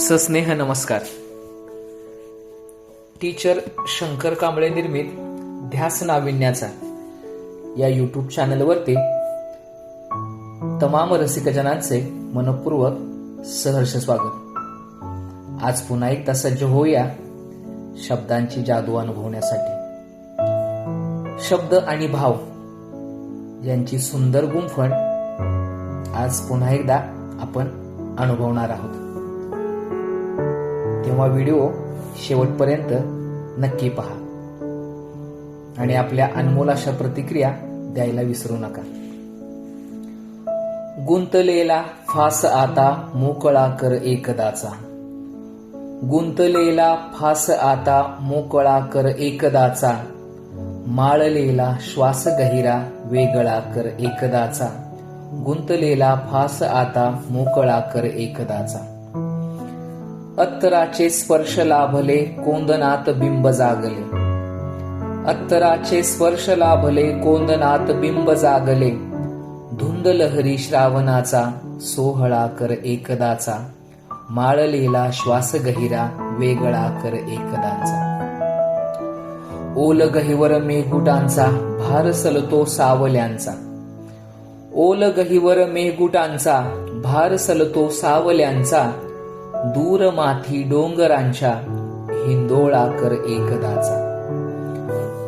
सस्नेह नमस्कार. टीचर शंकर कांबळे निर्मित ध्यास नाविन्याचा या यूट्यूब चॅनलवरती तमाम रसिकजनांचे मनपूर्वक सहर्ष स्वागत. आज पुन्हा एकदा सज्ज होऊया शब्दांची जादू अनुभवण्यासाठी. शब्द आणि भाव यांची सुंदर गुंफण आज पुन्हा एकदा आपण अनुभवणार आहोत. तेव्हा व्हिडिओ शेवटपर्यंत नक्की पहा आणि आपल्या अनमोल अशा प्रतिक्रिया द्यायला विसरू नका. गुंतलेला फास आता मोकळा कर एकदाचा. गुंतलेला फास आता मोकळा कर एकदाचा. माळलेला श्वास गहिरा वेगळा कर एकदाचा. गुंतलेला फास आता मोकळा कर एकदाचा. अत्तराचे स्पर्श लाभले कोंदनात बिंब जागले. अत्तराचे स्पर्श लाभले कोंदनात बिंब जागले. धुंद लहरी श्रावणाचा सोहळा कर एकदाचा. माळलेला श्वास गहिरा वेगळा कर एकदाचा. ओल गहिवर मेघुटांचा भार सलतो सावल्यांचा. ओल गहिवर मेघुटांचा भार सलतो सावल्यांचा. दूर माथी डोंगरांच्या हिंदोळा कर एकदाचा.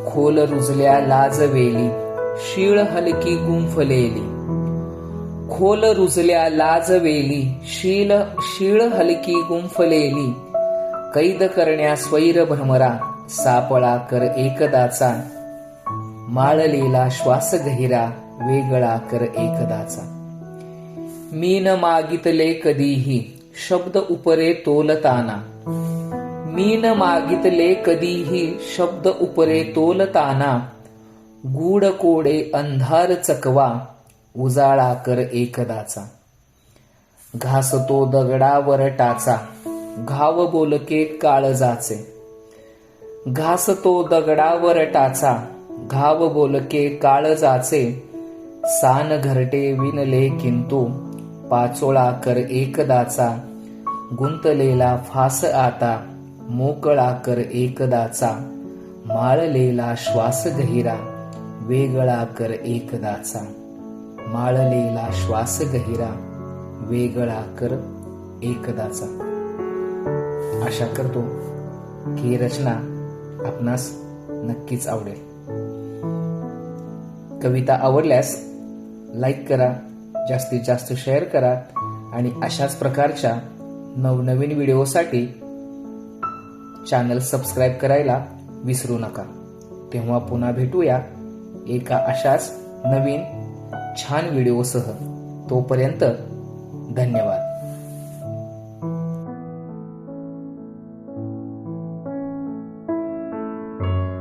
खोल रुजल्या लाजवेली शीळ हलकी गुंफलेली. खोल रुजल्या लाजवेली शीळ हलकी गुंफलेली. कैद करण्या स्वैर भ्रमरा सापळा कर एकदाचा. माळलेला श्वास गहिरा वेगळा कर एकदाचा. मीन मागितले कधीही शब्द उपरे तोलताना. मीन मागितले कधीही शब्द उपरे तोलताना. गूढ कोडे अंधार चकवा उजाळा कर एकदाचा. घासतो दगडावर टाचा घाव बोलके काळजाचे. घासतो दगडावर टाचा घाव बोलके काळजाचे. सान घरटे विणले किंतु पाचोळा कर एकदाचा. गुंतलेला फास आता मोकळा कर एकदाचा. माळलेला श्वास गहिरा वेगळा कर एकदाचा. माळलेला श्वास गहिरा वेगळा कर एकदाचा. आशा करतो की ही रचना आपणास नक्कीच आवडेल. कविता आवडल्यास लाईक करा, जास्तीत जास्त शेअर करा आणि अशाच प्रकारच्या नवनवीन व्हिडिओसाठी चॅनल सबस्क्राईब करायला विसरू नका. तेव्हा पुन्हा भेटूया एका अशाच नवीन छान व्हिडिओसह. तोपर्यंत धन्यवाद.